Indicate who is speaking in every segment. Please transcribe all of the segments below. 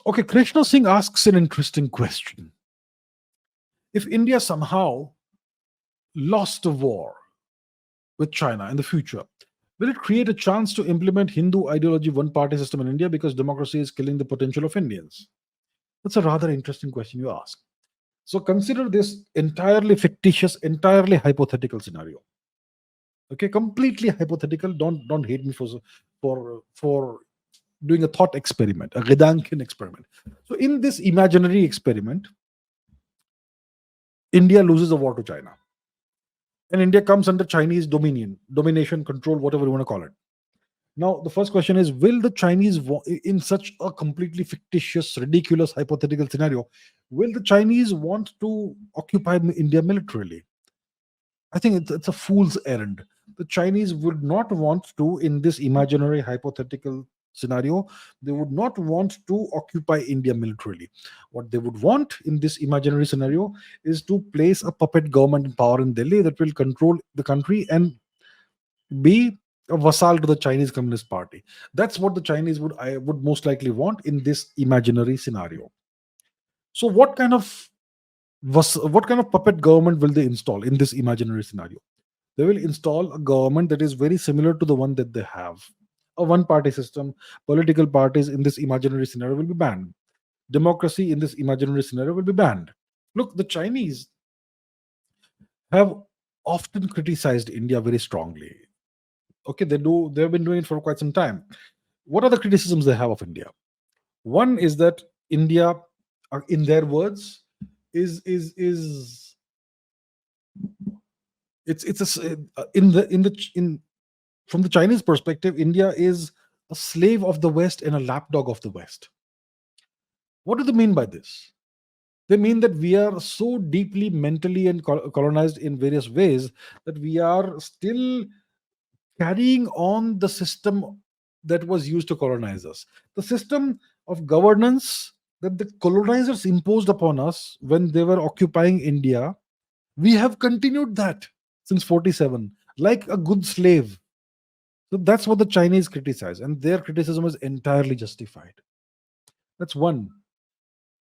Speaker 1: Okay, Krishna Singh asks an interesting question. If India somehow lost a war with China in the future, will it create a chance to implement Hindu ideology one party system in India because democracy is killing the potential of Indians? That's a rather interesting question you ask. So consider this entirely fictitious, entirely hypothetical scenario. Okay, completely hypothetical. Don't hate me for doing a thought experiment, a Gedanken experiment. So in this imaginary experiment, India loses a war to China, and India comes under Chinese domination, control, whatever you want to call it. Now, the first question is: will the Chinese, in such a completely fictitious, ridiculous, hypothetical scenario, will the Chinese want to occupy India militarily? I think it's a fool's errand. The Chinese would not want to, in this imaginary hypothetical scenario, they would not want to occupy India militarily. What they would want in this imaginary scenario is to place a puppet government in power in Delhi that will control the country and be a vassal to the Chinese Communist Party. That's what the Chinese would most likely want in this imaginary scenario. So, what kind of puppet government will they install in this imaginary scenario? They will install a government that is very similar to the one that they have. A one party system, political parties in this imaginary scenario will be banned. Democracy in this imaginary scenario will be banned. Look, the Chinese have often criticized India very strongly. Okay, they've been doing it for quite some time. What are the criticisms they have of India? One is that India, in their words, is it's a in from the Chinese perspective, India is a slave of the West and a lapdog of the West. What do they mean by this? They mean that we are so deeply mentally and colonized in various ways that we are still carrying on the system that was used to colonize us. The system of governance that the colonizers imposed upon us when they were occupying India, we have continued that since 47, like a good slave. So that's what the Chinese criticize, and their criticism is entirely justified. That's one.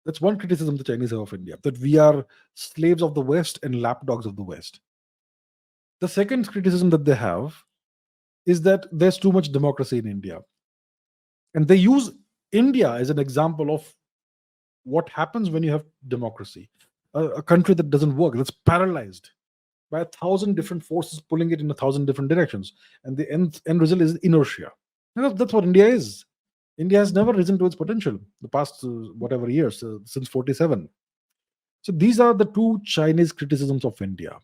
Speaker 1: That's one criticism the Chinese have of India, that we are slaves of the West and lapdogs of the West. The second criticism that they have is that there's too much democracy in India. And they use India as an example of what happens when you have democracy. A country that doesn't work, that's paralyzed by 1,000 different forces pulling it in 1,000 different directions. And the end result is inertia. And that's what India is. India has never risen to its potential the past whatever years, since 47. So these are the two Chinese criticisms of India.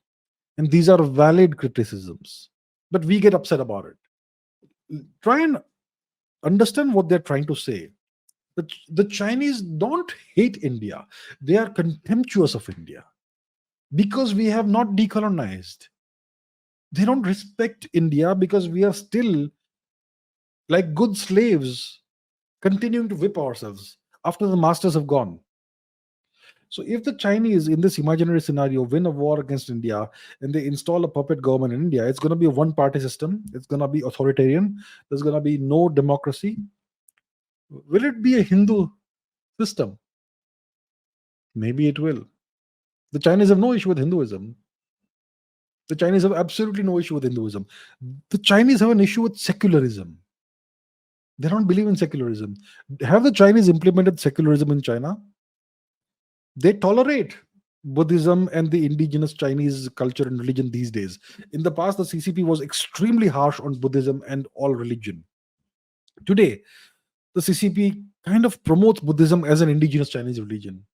Speaker 1: And these are valid criticisms. But we get upset about it. Try and understand what they're trying to say. The Chinese don't hate India, they are contemptuous of India because we have not decolonized. They don't respect India because we are still like good slaves continuing to whip ourselves after the masters have gone. So, if the Chinese in this imaginary scenario win a war against India and they install a puppet government in India, it's going to be a one party system, it's going to be authoritarian, there's going to be no democracy. Will it be a Hindu system? Maybe it will. The Chinese have no issue with Hinduism. The Chinese have absolutely no issue with Hinduism. The Chinese have an issue with secularism. They don't believe in secularism. Have the Chinese implemented secularism in China? They tolerate Buddhism and the indigenous Chinese culture and religion these days. In the past, the CCP was extremely harsh on Buddhism and all religion. Today, the CCP kind of promotes Buddhism as an indigenous Chinese religion.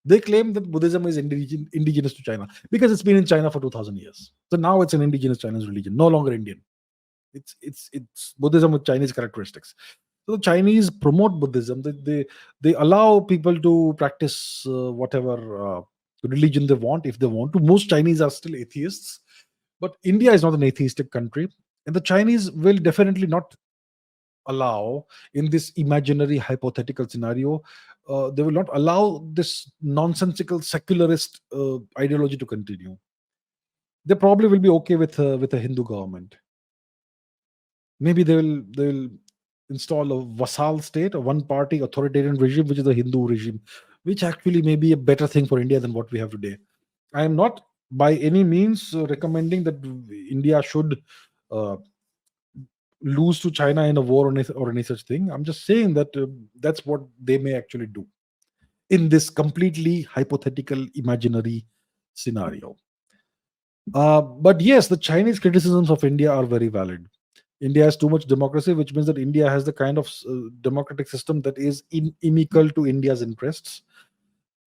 Speaker 1: They claim that Buddhism is indigenous to China because it's been in China for 2000 years. So now it's an indigenous Chinese religion, no longer Indian. It's Buddhism with Chinese characteristics. So the Chinese promote Buddhism. They allow people to practice whatever religion they want if they want to. Most Chinese are still atheists, but India is not an atheistic country, and the Chinese will definitely not allow in this imaginary hypothetical scenario. They will not allow this nonsensical secularist ideology to continue. They probably will be okay with a Hindu government. Maybe they will install a vassal state, a one party authoritarian regime, which is the Hindu regime, which actually may be a better thing for India than what we have today. I am not by any means recommending that India should uh, lose to China in a war or any such thing. I'm just saying that that's what they may actually do in this completely hypothetical, imaginary scenario. But yes, the Chinese criticisms of India are very valid. India has too much democracy, which means that India has the kind of democratic system that is inimical to India's interests.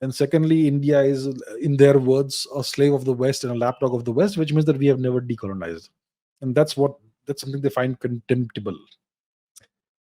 Speaker 1: And secondly, India is, in their words, a slave of the West and a lapdog of the West, which means that we have never decolonized. And that's something they find contemptible.